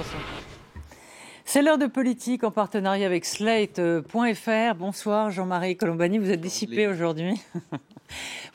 Attention. C'est l'heure de politique en partenariat avec Slate.fr. Bonsoir Jean-Marie Colombani, vous êtes dissipé aujourd'hui.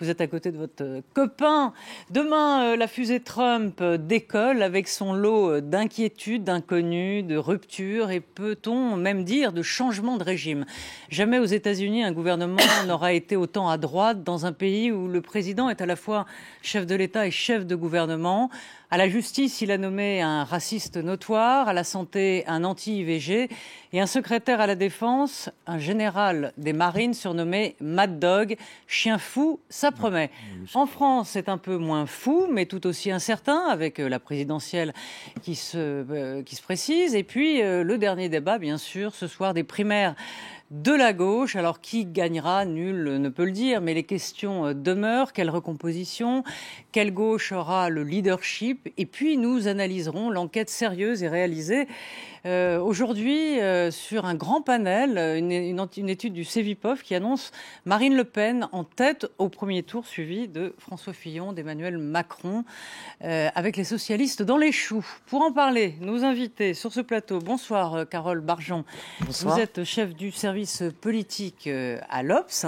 Vous êtes à côté de votre copain. Demain, la fusée Trump décolle avec son lot d'inquiétudes, d'inconnus, de ruptures et peut-on même dire de changement de régime. Jamais aux États-Unis, un gouvernement n'aura été autant à droite dans un pays où le président est à la fois chef de l'État et chef de gouvernement. À la justice, il a nommé un raciste notoire, à la santé, un anti-IVG et un secrétaire à la défense, un général des Marines surnommé Mad Dog, chien fou, ça promet. En France, c'est un peu moins fou, mais tout aussi incertain, avec la présidentielle qui se précise. Et puis, le dernier débat, bien sûr, ce soir, des primaires de la gauche. Alors, qui gagnera? Nul ne peut le dire, mais les questions demeurent. Quelle recomposition? Quelle gauche aura le leadership? Et puis, nous analyserons l'enquête sérieuse et réalisée aujourd'hui sur un grand panel, une étude du Cevipof qui annonce Marine Le Pen en tête au premier tour, suivie de François Fillon, d'Emmanuel Macron, avec les socialistes dans les choux. Pour en parler, nos invités sur ce plateau. Bonsoir Carole Barjon. Bonsoir. Vous êtes chef du service politique à l'Obs.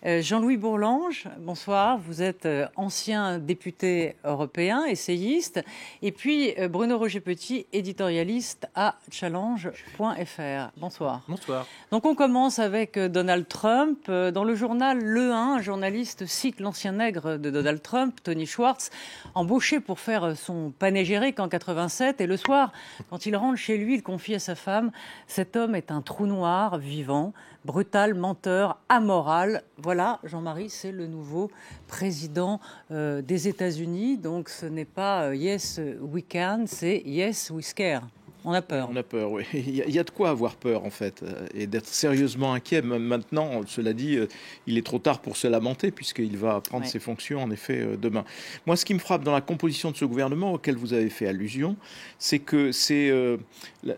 Jean-Louis Bourlange, bonsoir. Vous êtes ancien député européen, essayiste. Et puis Bruno Roger-Petit, éditorialiste à Challenge.fr. Bonsoir. Bonsoir. Donc on commence avec Donald Trump. Dans le journal Le 1, un journaliste cite l'ancien nègre de Donald Trump, Tony Schwartz, embauché pour faire son panégyrique en 87. Et le soir, quand il rentre chez lui, il confie à sa femme « Cet homme est un trou noir vivant, brutal, menteur, amoral. » Voilà, Jean-Marie, c'est le nouveau président des États-Unis. Donc ce n'est pas « Yes, we can », c'est « Yes, we scare ». On a peur. On a peur, oui. Il y a de quoi avoir peur, en fait, et d'être sérieusement inquiet. Maintenant, cela dit, il est trop tard pour se lamenter, puisqu'il va prendre ses fonctions, en effet, demain. Moi, ce qui me frappe dans la composition de ce gouvernement, auquel vous avez fait allusion, c'est que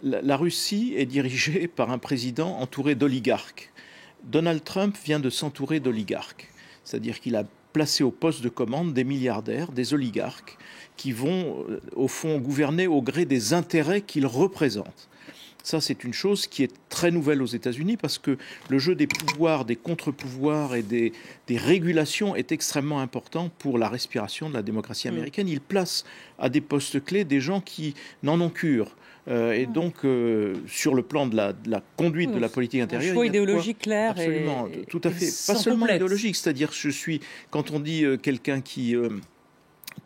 la Russie est dirigée par un président entouré d'oligarques. Donald Trump vient de s'entourer d'oligarques. C'est-à-dire qu'il a placé au poste de commande des milliardaires, des oligarques, qui vont, au fond, gouverner au gré des intérêts qu'ils représentent. Ça, c'est une chose qui est très nouvelle aux États-Unis parce que le jeu des pouvoirs, des contre-pouvoirs et des régulations est extrêmement important pour la respiration de la démocratie américaine. Il place à des postes clés des gens qui n'en ont cure. Et donc, sur le plan de la conduite de la politique intérieure... Un choix idéologique clair. Absolument, tout à fait. Pas seulement idéologique, c'est-à-dire, quand on dit quelqu'un qui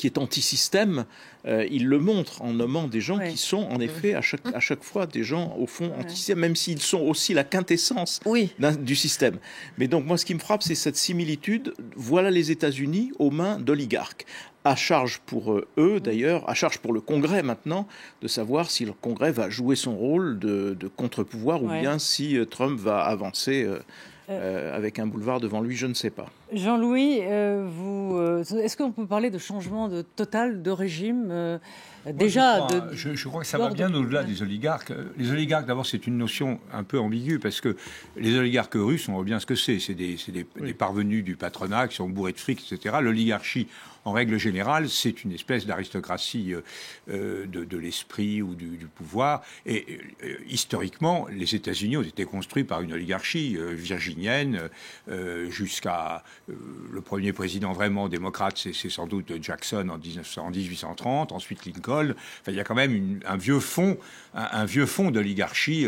est anti-système, il le montre en nommant des gens qui sont en effet à chaque fois des gens au fond anti-système, même s'ils sont aussi la quintessence du système. Mais donc moi ce qui me frappe c'est cette similitude, voilà les États-Unis aux mains d'oligarques. À charge pour eux d'ailleurs, à charge pour le Congrès maintenant, de savoir si le Congrès va jouer son rôle de contre-pouvoir ou bien si Trump va avancer avec un boulevard devant lui, je ne sais pas. Jean-Louis, est-ce qu'on peut parler de changement total de régime je crois que ça va bien au-delà des oligarques. Les oligarques, d'abord, c'est une notion un peu ambiguë parce que les oligarques russes, on voit bien ce que c'est. C'est des parvenus du patronat qui sont bourrés de fric, etc. L'oligarchie, en règle générale, c'est une espèce d'aristocratie de l'esprit ou du pouvoir. Et historiquement, les États-Unis ont été construits par une oligarchie virginienne jusqu'à le premier président vraiment démocrate, c'est sans doute Jackson en 1830, ensuite Lincoln. Enfin, il y a quand même un vieux fond d'oligarchie.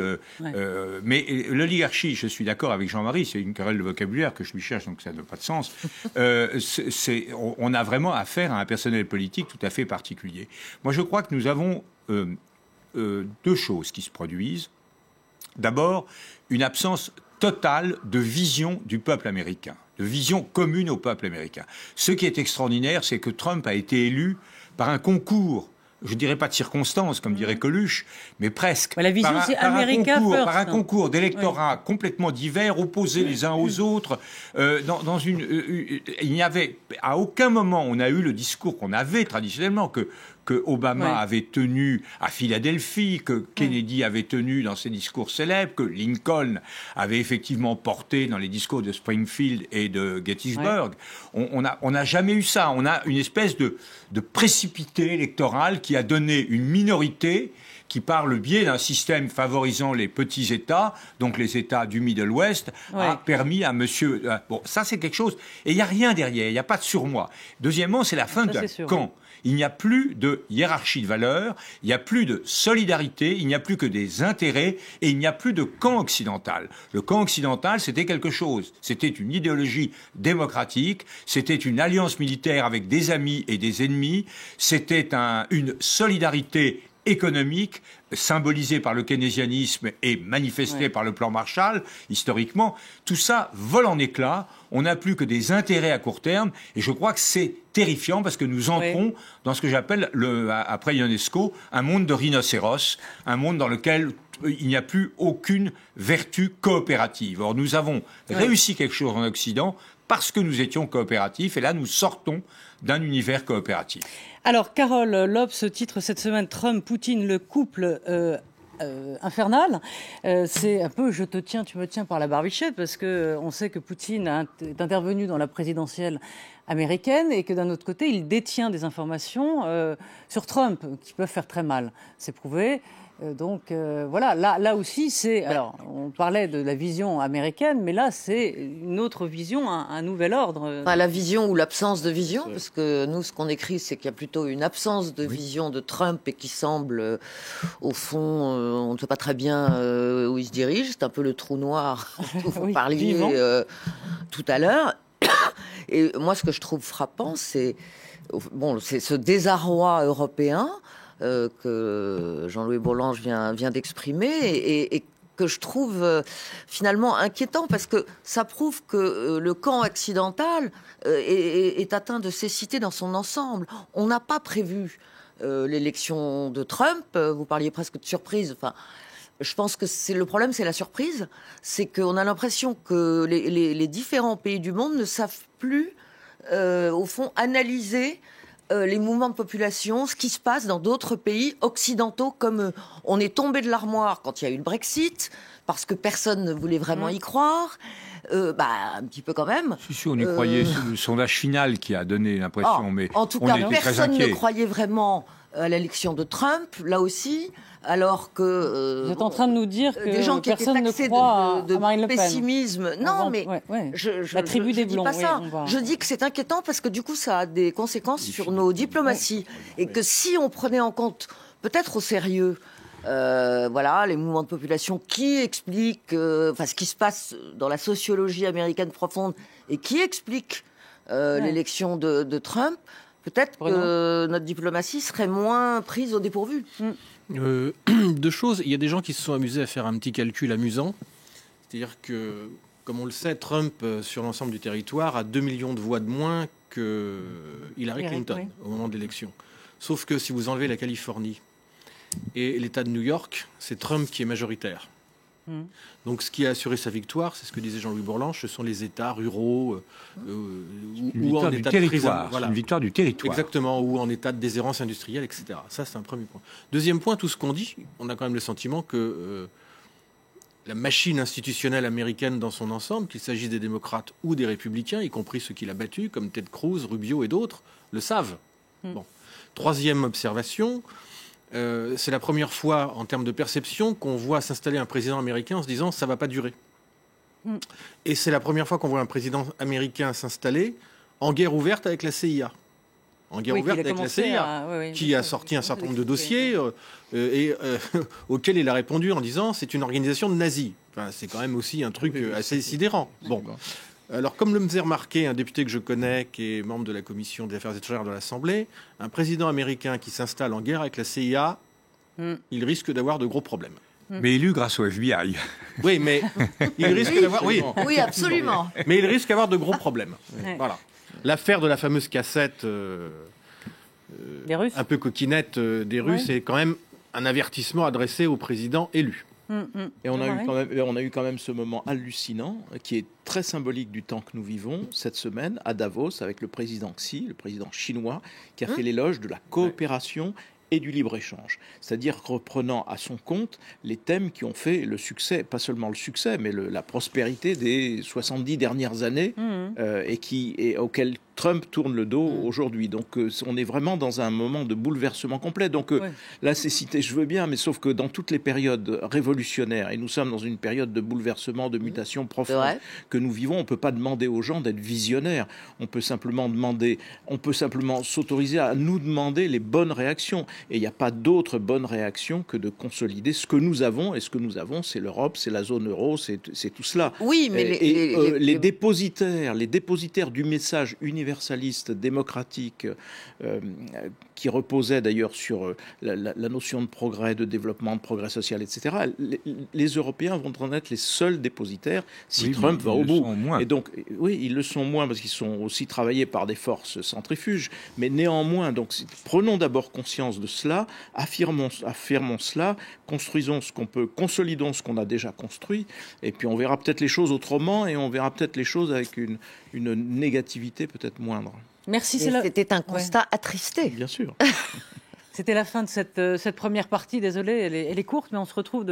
Mais l'oligarchie, je suis d'accord avec Jean-Marie, c'est une querelle de vocabulaire que je lui cherche, donc ça n'a pas de sens. On a vraiment affaire à un personnel politique tout à fait particulier. Moi, je crois que nous avons deux choses qui se produisent. D'abord, une absence totale de vision du peuple américain, de vision commune au peuple américain. Ce qui est extraordinaire, c'est que Trump a été élu par un concours, je ne dirais pas de circonstances, comme dirait Coluche, mais presque. La vision, c'est America First. Par un concours d'électorats complètement divers, opposés les uns aux autres. Il n'y avait, à aucun moment, on a eu le discours qu'on avait traditionnellement, que que Obama avait tenu à Philadelphie, que Kennedy avait tenu dans ses discours célèbres, que Lincoln avait effectivement porté dans les discours de Springfield et de Gettysburg. On n'a jamais eu ça. On a une espèce de précipité électoral qui a donné une minorité qui, par le biais d'un système favorisant les petits États, donc les États du Middle West, a permis à monsieur... Bon, ça, c'est quelque chose... Et il n'y a rien derrière, il n'y a pas de surmoi. Deuxièmement, c'est la fin d'un camp. Il n'y a plus de hiérarchie de valeurs, il n'y a plus de solidarité, il n'y a plus que des intérêts et il n'y a plus de camp occidental. Le camp occidental, c'était quelque chose. C'était une idéologie démocratique, c'était une alliance militaire avec des amis et des ennemis, c'était une solidarité économique symbolisée par le keynésianisme et manifestée par le plan Marshall, historiquement. Tout ça vole en éclats. On n'a plus que des intérêts à court terme. Et je crois que c'est terrifiant parce que nous entrons dans ce que j'appelle, après Ionesco, un monde de rhinocéros, un monde dans lequel il n'y a plus aucune vertu coopérative. Or, nous avons réussi quelque chose en Occident parce que nous étions coopératifs. Et là, nous sortons d'un univers coopératif. Alors, Carole, l'Obs titre cette semaine Trump-Poutine, le couple infernal. C'est un peu je te tiens, tu me tiens par la barbichette, parce qu'on sait que Poutine est intervenu dans la présidentielle américaine et que d'un autre côté, il détient des informations sur Trump qui peuvent faire très mal. C'est prouvé. Donc voilà, là aussi, c'est... Alors, on parlait de la vision américaine, mais là, c'est une autre vision, un nouvel ordre. Enfin, la vision ou l'absence de vision, parce que nous, ce qu'on écrit, c'est qu'il y a plutôt une absence de vision de Trump et qui semble, au fond, on ne sait pas très bien où il se dirige. C'est un peu le trou noir dont vous parliez tout à l'heure. Et moi, ce que je trouve frappant, c'est ce désarroi européen que Jean-Louis Bourlange vient d'exprimer et que je trouve finalement inquiétant parce que ça prouve que le camp occidental est atteint de cécité dans son ensemble. On n'a pas prévu l'élection de Trump. Vous parliez presque de surprise. Enfin, je pense que le problème, c'est la surprise. C'est qu'on a l'impression que les différents pays du monde ne savent plus, au fond, analyser les mouvements de population, ce qui se passe dans d'autres pays occidentaux comme eux. On est tombé de l'armoire quand il y a eu le Brexit, parce que personne ne voulait vraiment y croire. Un petit peu quand même. Si, on y croyait. C'est le sondage final qui a donné l'impression. Mais en tout cas, personne ne croyait vraiment à l'élection de Trump, là aussi. Alors que vous êtes en train de nous dire que des gens qui personne étaient taxés ne croit de Marine Le Pen. Pessimisme. Non, mais la tribu des dis blonds. pas ça. Je dis que c'est inquiétant parce que du coup, ça a des conséquences sur nos diplomaties et que si on prenait en compte, peut-être au sérieux, les mouvements de population qui expliquent, ce qui se passe dans la sociologie américaine profonde et qui explique l'élection de Trump, peut-être que notre diplomatie serait moins prise au dépourvu. Deux choses. Il y a des gens qui se sont amusés à faire un petit calcul amusant. C'est-à-dire que, comme on le sait, Trump, sur l'ensemble du territoire, a 2 millions de voix de moins que Hillary Clinton au moment de l'élection. Sauf que si vous enlevez la Californie et l'État de New York, c'est Trump qui est majoritaire. Donc ce qui a assuré sa victoire, c'est ce que disait Jean-Louis Bourlange, ce sont les États ruraux ou en état de prison. Voilà. Une victoire du territoire. Exactement, ou en état de déshérence industrielle, etc. Ça, c'est un premier point. Deuxième point, tout ce qu'on dit, on a quand même le sentiment que la machine institutionnelle américaine dans son ensemble, qu'il s'agisse des démocrates ou des républicains, y compris ceux qui l'ont battu, comme Ted Cruz, Rubio et d'autres, le savent. Bon. Troisième observation, c'est la première fois, en termes de perception, qu'on voit s'installer un président américain en se disant « ça ne va pas durer ». Et c'est la première fois qu'on voit un président américain s'installer en guerre ouverte avec la CIA. En guerre ouverte avec la CIA, qui a sorti un certain nombre de dossiers auxquels il a répondu en disant « c'est une organisation de nazis ». Enfin, c'est quand même aussi un truc assez sidérant. Bon. Alors, comme le me faisait remarquer un député que je connais, qui est membre de la commission des affaires étrangères de l'Assemblée, un président américain qui s'installe en guerre avec la CIA, il risque d'avoir de gros problèmes. Mais élu grâce au FBI. Oui, mais il risque d'avoir... Oui, absolument. Mais il risque d'avoir de gros problèmes. Voilà. L'affaire de la fameuse cassette des Russes, un peu coquinette des Russes est quand même un avertissement adressé au président élu. Et on a eu quand même ce moment hallucinant qui est très symbolique du temps que nous vivons cette semaine à Davos avec le président Xi, le président chinois, qui a fait l'éloge de la coopération et du libre-échange. C'est-à-dire reprenant à son compte les thèmes qui ont fait le succès, pas seulement le succès, mais la prospérité des 70 dernières années et auxquels Trump tourne le dos aujourd'hui. Donc on est vraiment dans un moment de bouleversement complet. Donc là, c'est cité, je veux bien, mais sauf que dans toutes les périodes révolutionnaires, et nous sommes dans une période de bouleversement, de mutation profonde que nous vivons, on ne peut pas demander aux gens d'être visionnaires. On peut simplement s'autoriser à nous demander les bonnes réactions. Et il n'y a pas d'autre bonne réaction que de consolider ce que nous avons. Et ce que nous avons, c'est l'Europe, c'est la zone euro, c'est tout cela. Oui, mais les dépositaires du message universaliste, démocratique, qui reposait d'ailleurs sur la notion de progrès, de développement, de progrès social, etc. Les Européens vont en être les seuls dépositaires si Trump va au bout. Et donc, oui, ils le sont moins parce qu'ils sont aussi travaillés par des forces centrifuges. Mais néanmoins, donc, prenons d'abord conscience de cela, affirmons cela, construisons ce qu'on peut, consolidons ce qu'on a déjà construit, et puis on verra peut-être les choses autrement et on verra peut-être les choses avec une négativité peut-être moindre. Merci. C'était un constat attristé. Bien sûr. C'était la fin de cette première partie. Désolée, elle est courte, mais on se retrouve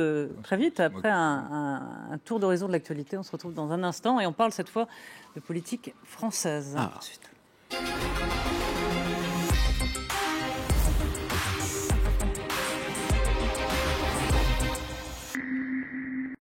très vite après un tour d'horizon de l'actualité. On se retrouve dans un instant et on parle cette fois de politique française. Tout de suite.